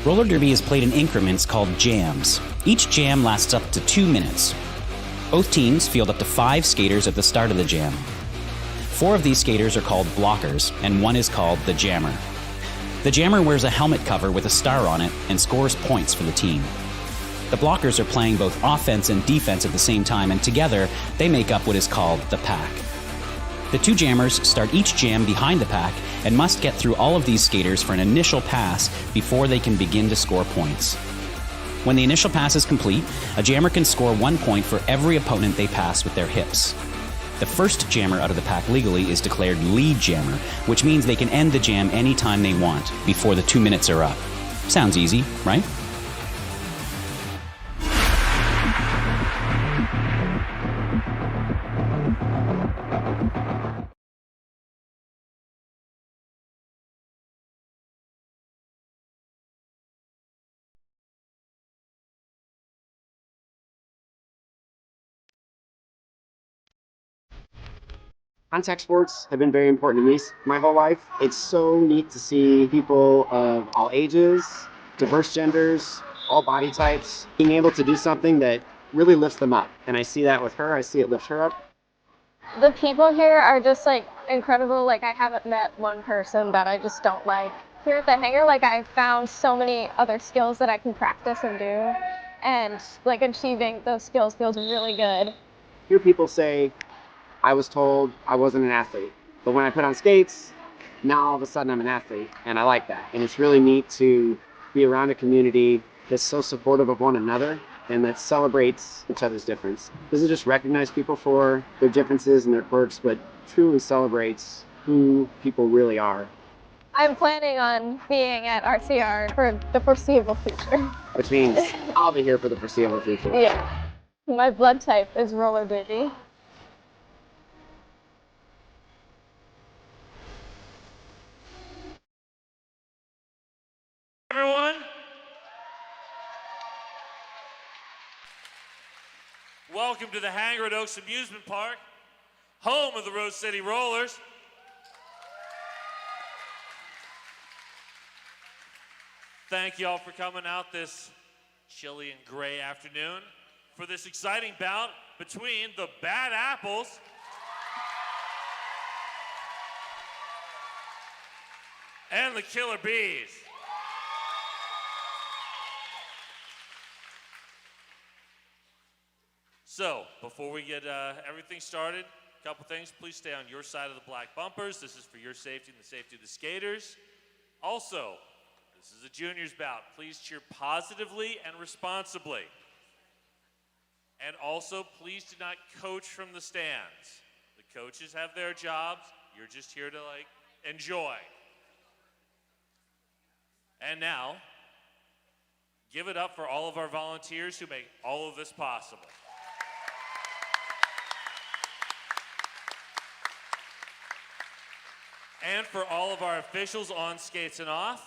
Roller derby is played in increments called jams. Each jam lasts up to 2 minutes. Both teams field up to 5 skaters at the start of the jam. 4 of these skaters are called blockers, and 1 is called the jammer. The jammer wears a helmet cover with a star on it and scores points for the team. The blockers are playing both offense and defense at the same time, and together they make up what is called the pack. The 2 jammers start each jam behind the pack and must get through all of these skaters for an initial pass before they can begin to score points. When the initial pass is complete, a jammer can score 1 point for every opponent they pass with their hips. The first jammer out of the pack legally is declared lead jammer, which means they can end the jam anytime they want before the 2 minutes are up. Sounds easy, right? Contact sports have been very important to me my whole life. It's so neat to see people of all ages, diverse genders, all body types, being able to do something that really lifts them up. And I see that with her. I see it lift her up. The people here are just like incredible. Like I haven't met one person that I just don't like. Here at the hangar, like I found so many other skills that I can practice and do. And like achieving those skills feels really good. Hear people say, I was told I wasn't an athlete, but when I put on skates, now all of a sudden I'm an athlete, and I like that. And it's really neat to be around a community that's so supportive of one another and that celebrates each other's difference. Doesn't just recognize people for their differences and their quirks, but truly celebrates who people really are. I'm planning on being at RCR for the foreseeable future. Which means I'll be here for the foreseeable future. Yeah. My blood type is roller derby. Everyone, welcome to the Hangar at Oaks Amusement Park, home of the Rose City Rollers. Thank you all for coming out this chilly and gray afternoon for this exciting bout between the Bad Apples and the Killer Bees. So, before we get everything started, a couple things. Please stay on your side of the black bumpers. This is for your safety and the safety of the skaters. Also, this is a juniors bout. Please cheer positively and responsibly. And also, please do not coach from the stands. The coaches have their jobs. You're just here to, enjoy. And now, give it up for all of our volunteers who make all of this possible. And for all of our officials on skates and off.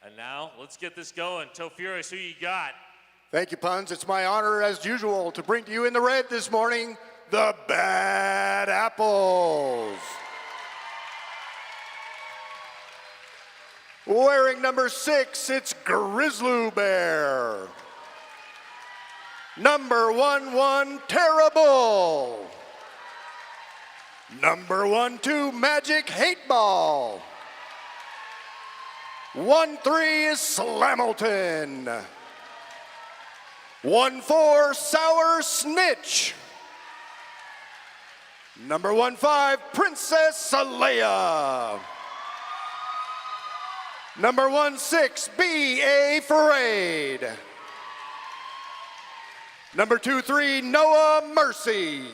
And now, let's get this going. Tofurious, who you got? Thank you, Puns. It's my honor, as usual, to bring to you in the red this morning, the Bad Apples. Wearing number 6, it's Grizzly Bear. Number 11, Terrible. Number 12, Magic Hate Ball. 1-3 is Slamilton. 1-4, Sour Snitch. Number 1-5, Princess Leia. Number 1-6, B.A. Parade. Number 2-3, Noah Mercy.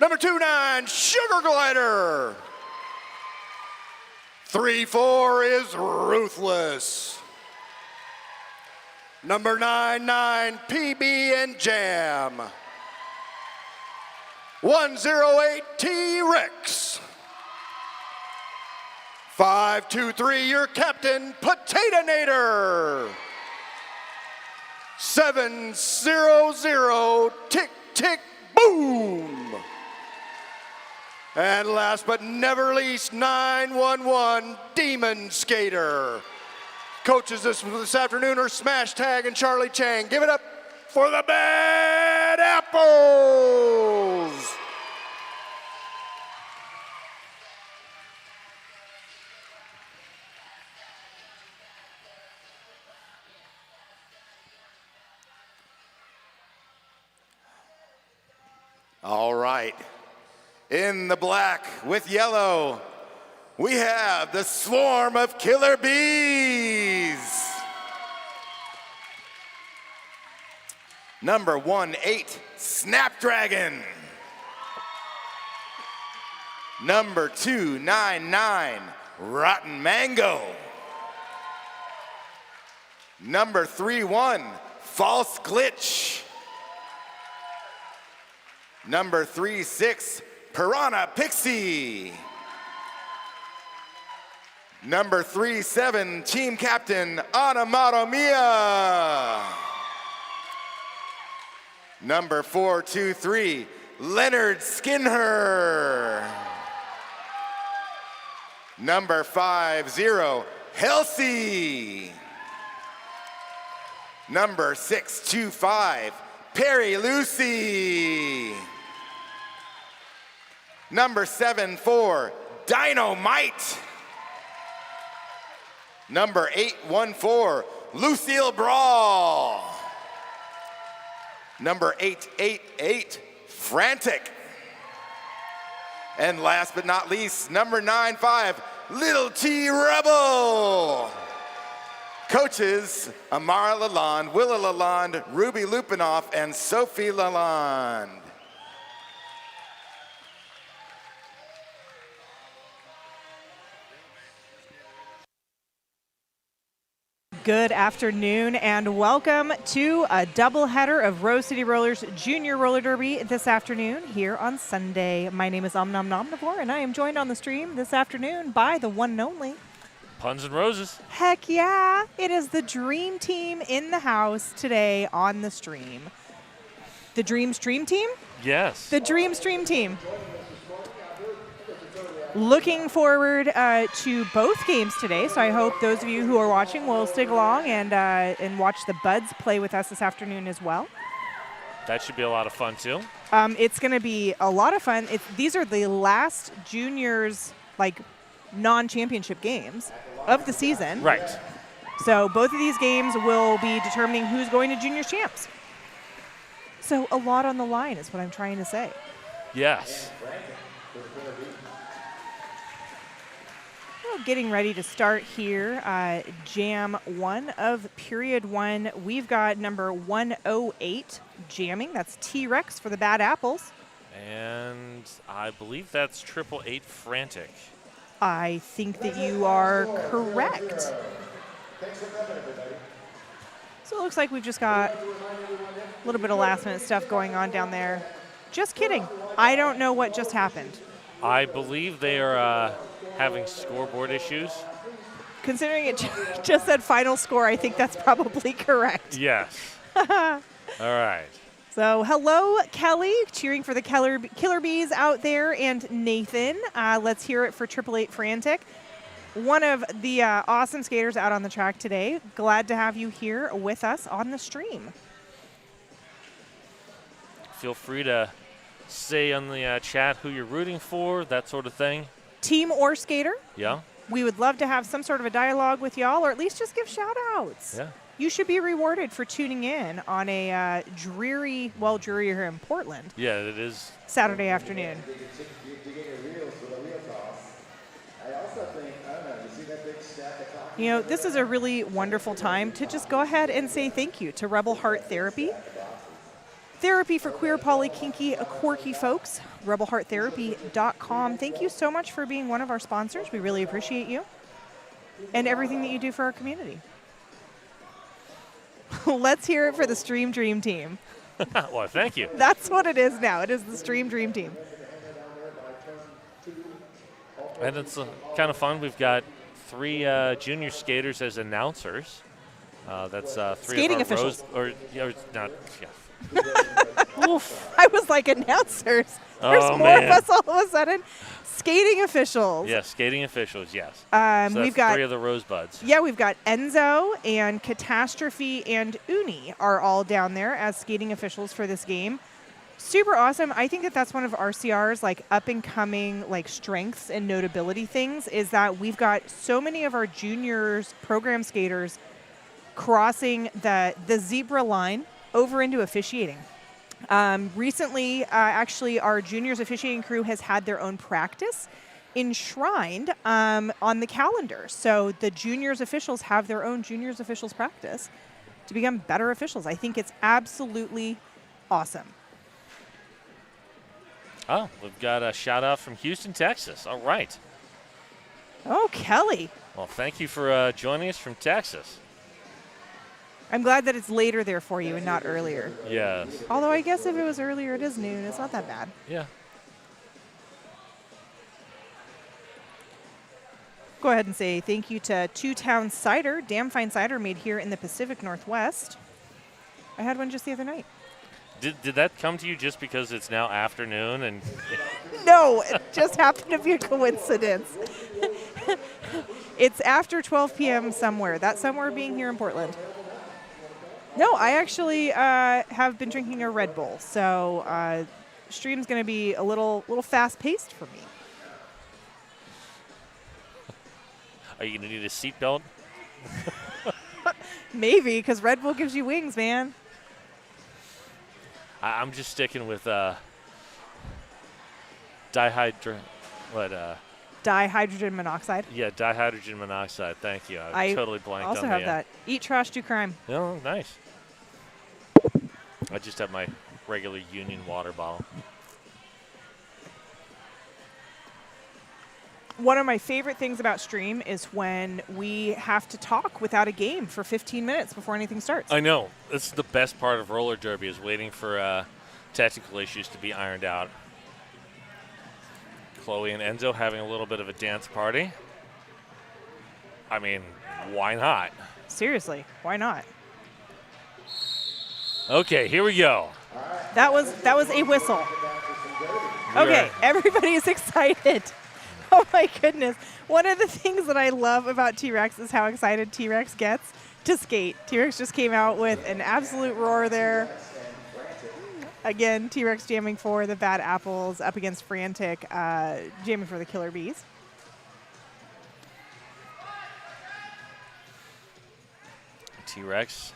Number 2-9, Sugar Glider. 3-4 is Ruthless. Number 9-9, PB and Jam. 108, T-Rex. 5-2-3, your captain, Potato-Nator. 7-0-0, Tick Tick Boom. And last but never least, 911 Demon Skater. Coaches this afternoon are Smash Tag and Charlie Chang. Give it up for the Bad Apples. All right. In the black with yellow, we have the Swarm of Killer Bees. Number 18, Snapdragon. Number 299, Rotten Mango. Number 31, False Glitch. Number 36, Piranha Pixie. Number 37, Team Captain Anamato Mia. Number 423, Leonard Skinner. Number 50, Halsey. Number 625, Perry Lucy. Number 74, Dynamite. Number 814, Lucille Brawl. Number 888, Frantic. And last but not least, number 95, Little T Rebel. Coaches, Amara Lalonde, Willa Lalonde, Ruby Lupinoff, and Sophie Lalonde. Good afternoon and welcome to a doubleheader of Rose City Rollers Junior Roller Derby this afternoon here on Sunday. My name is Omnivore and I am joined on the stream this afternoon by the one and only Puns and Roses. Heck yeah, it is the Dream Team in the house today on the stream. The Dream Stream Team? Yes. The Dream Stream Team. Looking forward to both games today, so I hope those of you who are watching will stick along and watch the Buds play with us this afternoon as well. That should be a lot of fun too. It's going to be a lot of fun. These are the last juniors, like non-championship games of the season. Right. So both of these games will be determining who's going to junior champs. So a lot on the line is what I'm trying to say. Yes. Getting ready to start here, Jam 1 of Period 1. We've got number 108 jamming. That's T-Rex for the Bad Apples. And I believe that's 888 Frantic. I think that you are correct. So it looks like we've just got a little bit of last-minute stuff going on down there. Just kidding. I don't know what just happened. I believe they are having scoreboard issues. Considering it just said final score, I think that's probably correct. Yes. All right. So hello, Kelly, cheering for the Killer Bees out there, and Nathan. Let's hear it for 888 Frantic. One of the awesome skaters out on the track today. Glad to have you here with us on the stream. Feel free to say on the chat who you're rooting for, that sort of thing. Team or skater. Yeah. We would love to have some sort of a dialogue with y'all, or at least just give shout-outs. Yeah. You should be rewarded for tuning in on a dreary, well, dreary here in Portland. Yeah, it is. Saturday afternoon. You know, this is a really wonderful time to just go ahead and say thank you to Rebel Heart Therapy. Therapy for queer, poly, kinky, quirky folks. RebelHeartTherapy.com. Thank you so much for being one of our sponsors. We really appreciate you and everything that you do for our community. Let's hear it for the Stream Dream Team. Well, thank you. That's what it is now. It is the Stream Dream Team. And it's kind of fun. We've got 3 junior skaters as announcers. That's 3 skating of our officials. not, yeah. Oof. I was like, announcers. There's Oh, more man. of us all of a sudden. Skating officials. Yes, skating officials, yes. So We've that's got 3 of the Rosebuds. Yeah, we've got Enzo and Catastrophe and Uni are all down there as skating officials for this game. Super awesome. I think that that's one of RCR's like up and coming like strengths and notability things is that we've got so many of our juniors program skaters crossing the zebra line over into officiating. Recently, actually, our juniors officiating crew has had their own practice enshrined on the calendar. So the juniors officials have their own juniors officials practice to become better officials. I think it's absolutely awesome. Oh, we've got a shout out from Houston, Texas. All right. Oh, Kelly. Well, thank you for joining us from Texas. I'm glad that it's later there for you and not earlier. Yes. Although I guess if it was earlier, it is noon. It's not that bad. Yeah. Go ahead and say thank you to Two Town Cider, damn fine cider made here in the Pacific Northwest. I had one just the other night. Did that come to you just because it's now afternoon and No, it just happened to be a coincidence. It's after 12 p.m. somewhere. That somewhere being here in Portland. No, I actually have been drinking a Red Bull, so stream's going to be a little fast-paced for me. are you going to need a seatbelt? Maybe, because Red Bull gives you wings, man. I'm just sticking with dihydrogen monoxide. Yeah, dihydrogen monoxide. Thank you. I totally blanked also on have the that. Eat trash, do crime. Oh, nice. I just have my regular Union water bottle. One of my favorite things about stream is when we have to talk without a game for 15 minutes before anything starts. I know. This is the best part of roller derby is waiting for technical issues to be ironed out. Chloe and Enzo having a little bit of a dance party. I mean, why not? Seriously, why not? Okay, here we go. That was a whistle. Okay, everybody is excited. Oh my goodness. One of the things that I love about T-Rex is how excited T-Rex gets to skate. T-Rex just came out with an absolute roar there. Again, T-Rex jamming for the Bad Apples up against Frantic, jamming for the Killer Bees. T-Rex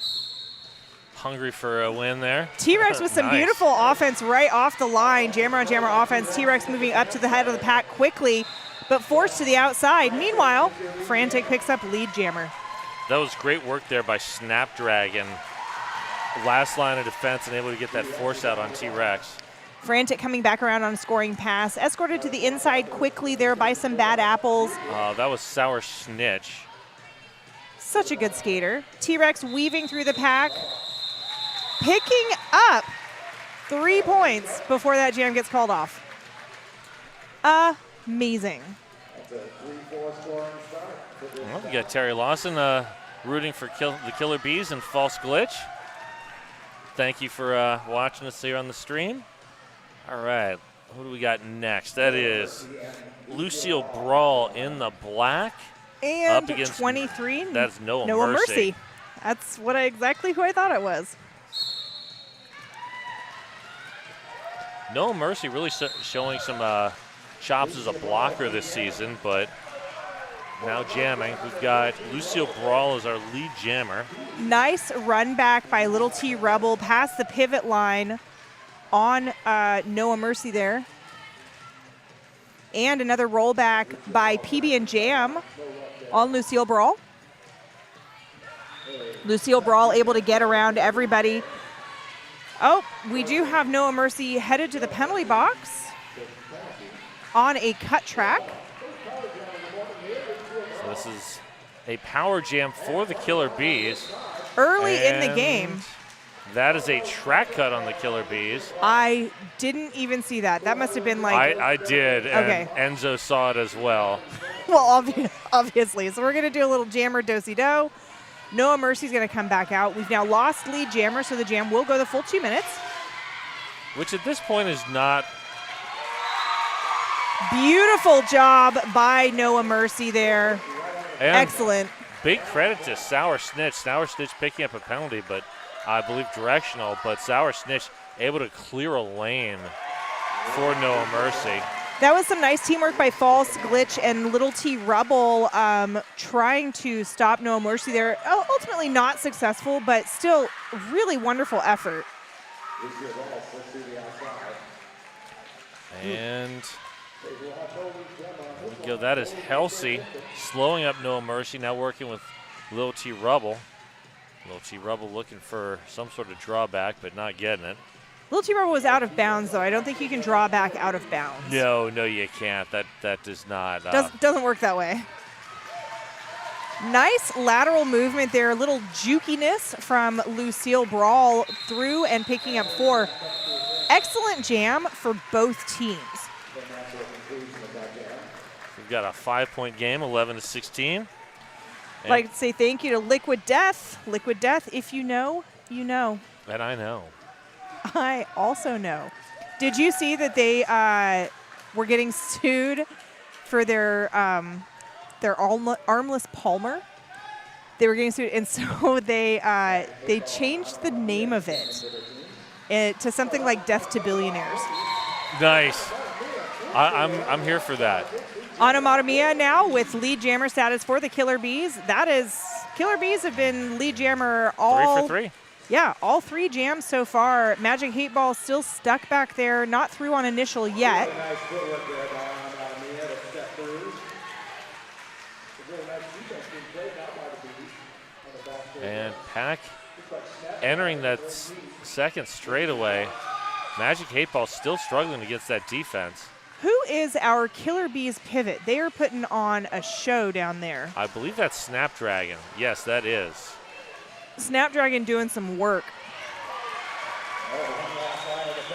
hungry for a win there. T-Rex with some Nice. beautiful offense right off the line. Jammer on jammer offense. T-Rex moving up to the head of the pack quickly, but forced to the outside. Meanwhile, Frantic picks up lead jammer. That was great work there by Snapdragon. Last line of defense and able to get that force out on T-Rex. Frantic coming back around on a scoring pass. Escorted to the inside quickly there by some Bad Apples. That was Sour Snitch. Such a good skater. T-Rex weaving through the pack. Picking up 3 points before that jam gets called off. Amazing. Well, we got Terry Lawson rooting for the Killer Bees and False Glitch. Thank you for watching us here on the stream. All right, who do we got next? That is Lucille Brawl in the black. And up against 23. That's Noah Mercy. That's exactly who I thought it was. Noah Mercy really showing some chops as a blocker this season, but now jamming. We've got Lucille Brawl as our lead jammer. Nice run back by Little T Rebel past the pivot line on Noah Mercy there. And another rollback by PB and Jam on Lucille Brawl. Lucille Brawl able to get around everybody. Oh, we do have Noah Mercy headed to the penalty box on a cut track. So this is a power jam for the Killer Bees. Early in the game. That is a track cut on the Killer Bees. I didn't even see that. That must have been like... I did, and okay. Enzo saw it as well. Well, obviously. So we're going to do a little jammer do-si-do. Noah Mercy's going to come back out. We've now lost lead jammer, so the jam will go the full 2 minutes. which at this point is not. Beautiful job by Noah Mercy there. And Excellent. big credit to Sour Snitch. Sour Snitch picking up a penalty, but I believe directional, but Sour Snitch able to clear a lane for Noah Mercy. That was some nice teamwork by False Glitch and Little T Rebel trying to stop Noah Mercy there. Ultimately not successful, but still really wonderful effort. And there we go. That is Halsey slowing up Noah Mercy, now working with Little T Rebel. Little T Rebel looking for some sort of drawback, but not getting it. Little T Rebel was out of bounds, though. I don't think you can draw back out of bounds. No, you can't. That does not. Doesn't work that way. Nice lateral movement there. A little jukiness from Lucille Brawl through and picking up 4. Excellent jam for both teams. We've got a 5-point game, 11-16. I'd like to say thank you to Liquid Death. Liquid Death, if you know, you know. And I know. I also know. Did you see that they were getting sued for their armless Palmer? They were getting sued, and so they changed the name of it to something like Death to Billionaires. Nice. I'm here for that. Onomatopoeia now with lead jammer status for the Killer Bees. Killer Bees have been lead jammer all 3 for 3. Yeah, all 3 jams so far. Magic 8 Ball still stuck back there, not through on initial yet. And Pack entering that second straightaway. Magic 8 Ball still struggling against that defense. Who is our Killer Bees pivot? They are putting on a show down there. I believe that's Snapdragon. Yes, that is. Snapdragon doing some work.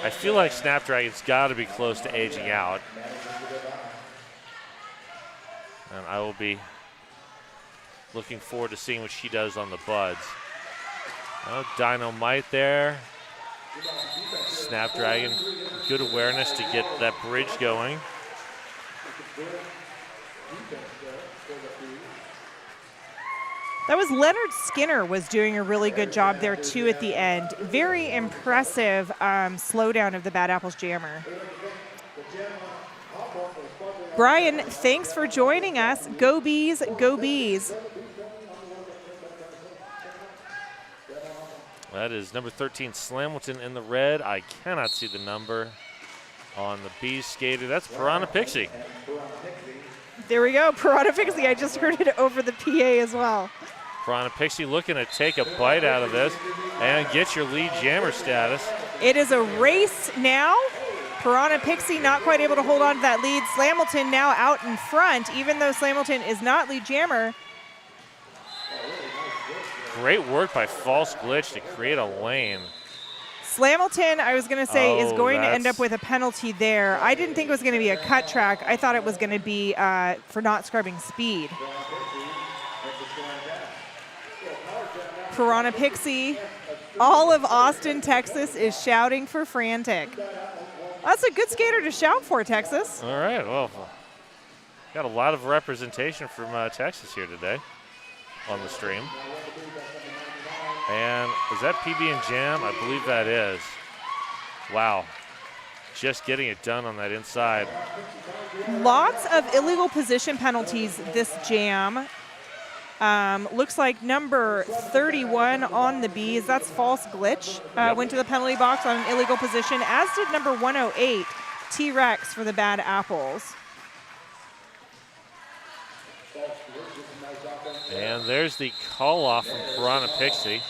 I feel like Snapdragon's got to be close to aging out. And I will be looking forward to seeing what she does on the buds. Oh, Dynamite there. Snapdragon, good awareness to get that bridge going. That was Leonard Skinner was doing a really good job there too at the end. Very impressive slowdown of the Bad Apples jammer. Brian, thanks for joining us. Go Bees, go Bees. That is number 13, Slamilton in the red. I cannot see the number on the Bees skater. That's Piranha Pixie. There we go, Piranha Pixie. I just heard it over the PA as well. Piranha Pixie looking to take a bite out of this and get your lead jammer status. It is a race now. Piranha Pixie not quite able to hold on to that lead. Slamilton now out in front, even though Slamilton is not lead jammer. Great work by False Glitch to create a lane. Slamilton, I was going to say, is going to end up with a penalty there. I didn't think it was going to be a cut track. I thought it was going to be for not scrubbing speed. Piranha Pixie, all of Austin, Texas is shouting for Frantic. That's a good skater to shout for, Texas. All right, well, got a lot of representation from Texas here today on the stream. And is that PB and Jam? I believe that is. Wow, just getting it done on that inside. Lots of illegal position penalties this jam. Looks like number 31 on the Bees, that's False Glitch, went to the penalty box on an illegal position, as did number 108, T-Rex for the Bad Apples. And there's the call off from Piranha Pixie.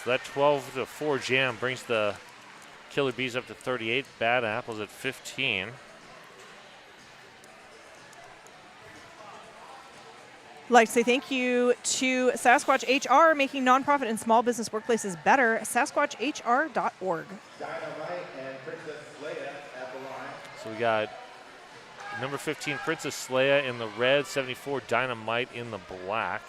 So that 12-4 jam brings the Killer Bees up to 38, Bad Apples at 15. I'd like to say thank you to Sasquatch HR, making nonprofit and small business workplaces better, sasquatchr.org. So we got number 15, Princess Leia in the red, 74, Dynamite in the black.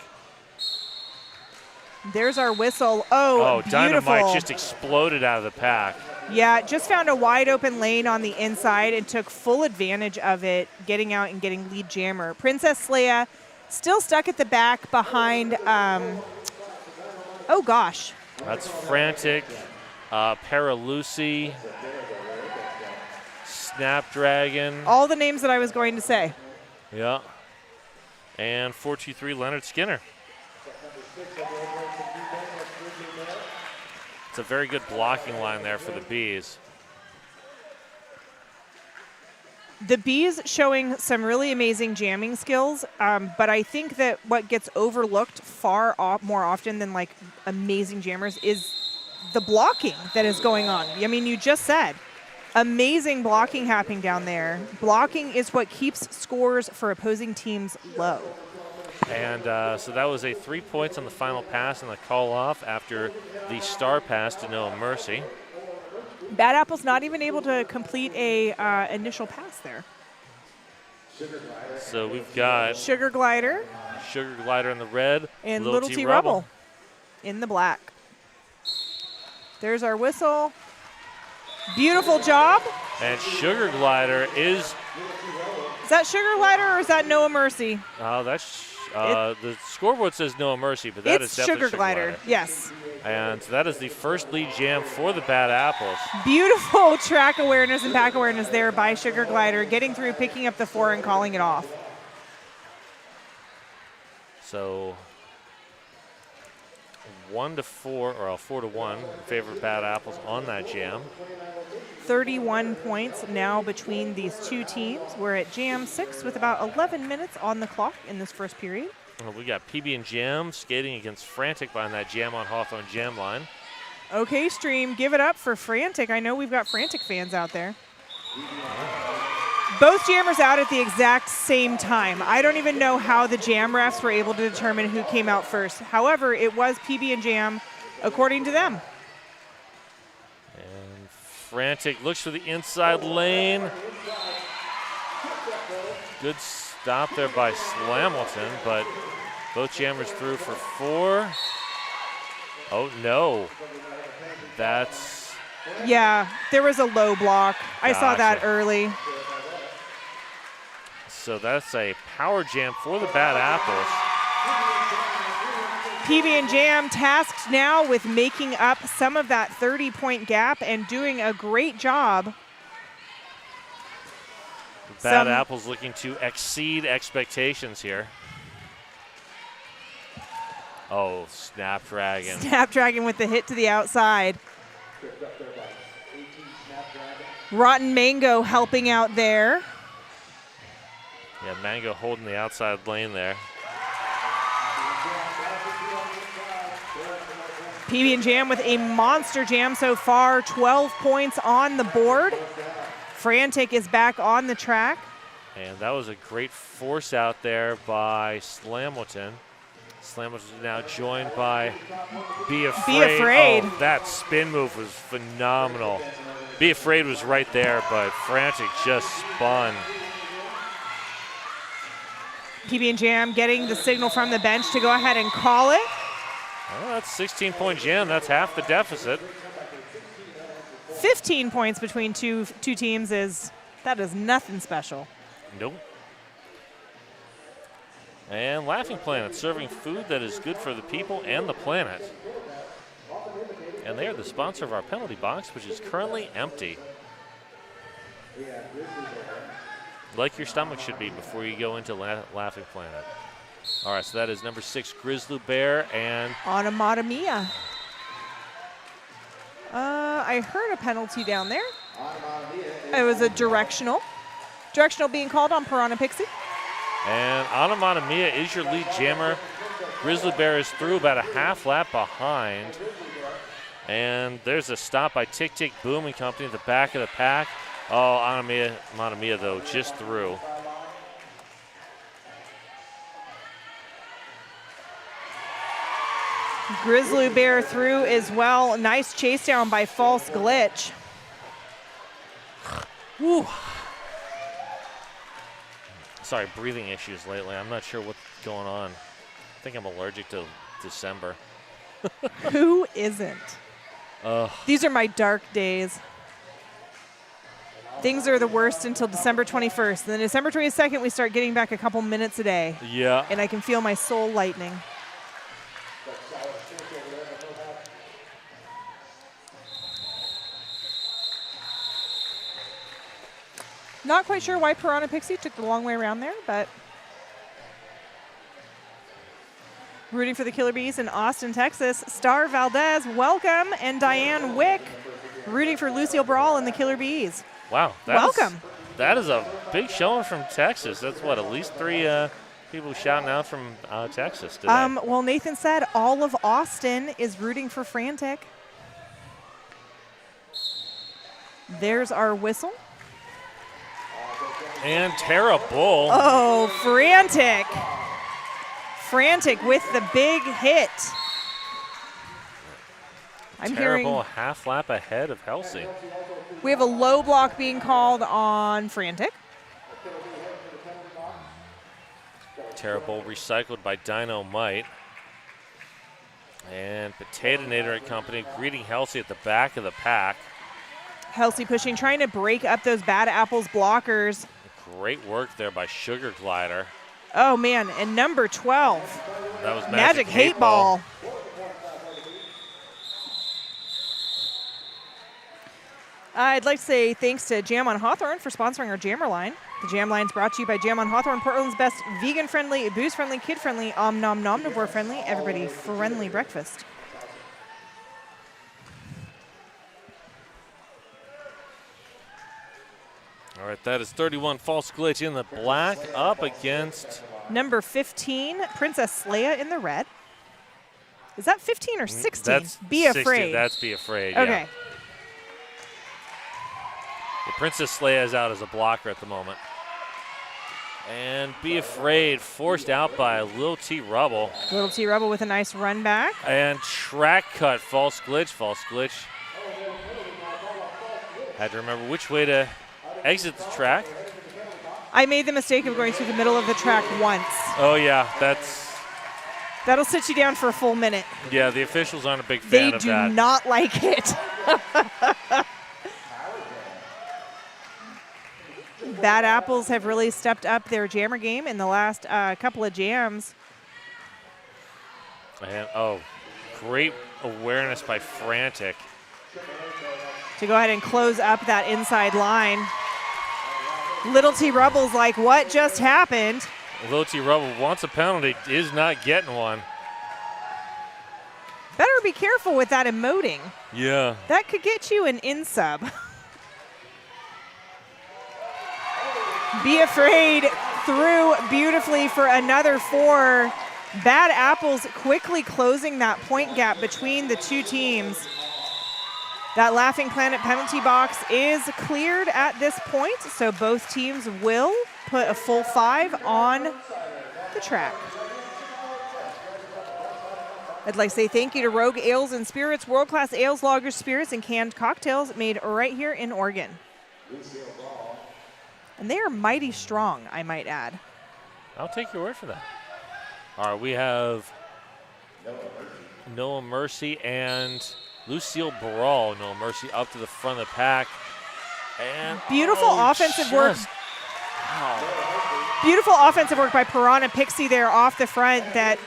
There's our whistle. Oh, beautiful. Dynamite just exploded out of the pack. Yeah, just found a wide open lane on the inside and took full advantage of it, getting out and getting lead jammer. Princess Leia still stuck at the back behind, oh gosh. That's Frantic, Paralucy, Snapdragon. All the names that I was going to say. Yeah. And 423 Leonard Skinner. It's a very good blocking line there for the Bees. The Bees showing some really amazing jamming skills, but I think that what gets overlooked more often than like amazing jammers is the blocking that is going on. I mean, you just said amazing blocking happening down there. Blocking is what keeps scores for opposing teams low. And so that was a 3 points on the final pass and the call off after the star pass to Noah Mercy. Bad Apple's not even able to complete a initial pass there. So we've got Sugar Glider in the red and Little T Rebel in the black. There's our whistle. Beautiful job. And Sugar Glider is that Sugar Glider or is that Noah Mercy? That's the scoreboard says Noah Mercy, but that is definitely Sugar Glider. Yes. And that is the first lead jam for the Bad Apples. Beautiful track awareness and pack awareness there by Sugar Glider, getting through, picking up the 4 and calling it off. So 1-4 or 4-1 in favor of Bad Apples on that jam. 31 points now between these two teams. We're at Jam 6 with about 11 minutes on the clock in this first period. Well, we got PB and Jam skating against Frantic behind that Jam on Hawthorne Jam line. Okay, Stream, give it up for Frantic. I know we've got Frantic fans out there. Both jammers out at the exact same time. I don't even know how the jam refs were able to determine who came out first. However, it was PB and Jam according to them. And Frantic looks for the inside lane. Good stop there by Slamilton, but both jammers through for 4. Oh, no. That's... Yeah, there was a low block. I saw that early. So that's a power jam for the Bad Apples. PB and Jam tasked now with making up some of that 30-point gap and doing a great job. Bad Apples looking to exceed expectations here. Oh, Snapdragon. Snapdragon with the hit to the outside. Rotten Mango helping out there. Yeah, Mango holding the outside lane there. PB and Jam with a monster jam so far, 12 points on the board. Frantic is back on the track. And that was a great force out there by Slamilton. Slamilton now joined by Be Afraid. Be Afraid. Oh, that spin move was phenomenal. Be Afraid was right there, but Frantic just spun. PB and Jam getting the signal from the bench to go ahead and call it. Well, that's 16-point jam. That's half the deficit. 15 points between two teams that is nothing special. Nope. And Laughing Planet, serving food that is good for the people and the planet. And they are the sponsor of our penalty box, which is currently empty. Like your stomach should be before you go into Laughing Planet. All right, so that is number 6, Grizzly Bear, and Onomata Mia. I heard a penalty down there. It was a directional. Directional being called on Piranha Pixie. And Onomata Mia is your lead jammer. Grizzly Bear is through about a half lap behind. And there's a stop by Tick Tick Boom and Company at the back of the pack. Oh, Onomata Mia, though, just through. Grizzly Bear through as well. Nice chase down by False Glitch. Woo. Sorry, breathing issues lately. I'm not sure what's going on. I think I'm allergic to December. Who isn't? These are my dark days. Things are the worst until December 21st. Then December 22nd, we start getting back a couple minutes a day. Yeah. And I can feel my soul lightening. Not quite sure why Piranha Pixie took the long way around there, but rooting for the Killer Bees in Austin, Texas. Star Valdez, welcome, and Diane Wick rooting for Lucille Brawl and the Killer Bees. Wow. Welcome. That is a big showing from Texas. That's what, at least 3 people shouting out from Texas today. Well, Nathan said all of Austin is rooting for Frantic. There's our whistle. And Tara Bull. Oh, Frantic. Frantic with the big hit. I'm Tara hearing Bull half lap ahead of Halsey. we have a low block being called on Frantic. Tara Bull recycled by Dynamite. And Potatinator and company greeting Halsey at the back of the pack. Halsey pushing, trying to break up those Bad Apples blockers. Great work there by Sugar Glider. Oh, man, and number 12. That was Magic Hate Ball. I'd like to say thanks to Jam on Hawthorne for sponsoring our Jammer line. The Jam line's brought to you by Jam on Hawthorne, Portland's best vegan-friendly, booze-friendly, kid-friendly, omnivore-friendly, everybody-friendly breakfast. All right, that is 31 False Glitch in the black up against Number 15, Princess Leia in the red. Is that 15 or 16? That's Be 16. Afraid. That's Be Afraid, Okay. yeah. The Princess Leia is out as a blocker at the moment. And Be Afraid forced out by Lil T Rubble. Little T Rebel with a nice run back. And track cut, False Glitch. False Glitch had to remember which way to exit the track. I made the mistake of going through the middle of the track once. Oh, yeah, That'll sit you down for a full minute. yeah, the officials aren't a big fan They of do that. not like it. Bad Apples have really stepped up their jammer game in the last couple of jams. And, oh, great awareness by Frantic. To go ahead and close up that inside line. Little T Rubble's like, what just happened? Lil T Rubble wants a penalty, is not getting one. Better be careful with that emoting. Yeah. That could get you an in-sub. Be Afraid through beautifully for another 4. Bad Apples quickly closing that point gap between the two teams. That Laughing Planet penalty box is cleared at this point, so both teams will put a full 5 on the track. I'd like to say thank you to Rogue Ales and Spirits, world-class ales, lagers, spirits, and canned cocktails made right here in Oregon. And they are mighty strong, I might add. I'll take your word for that. All right, we have Noah Mercy and Lucille Brawl. Noah Mercy up to the front of the pack. And beautiful offensive work. Wow. Beautiful offensive work by Piranha Pixie there off the front that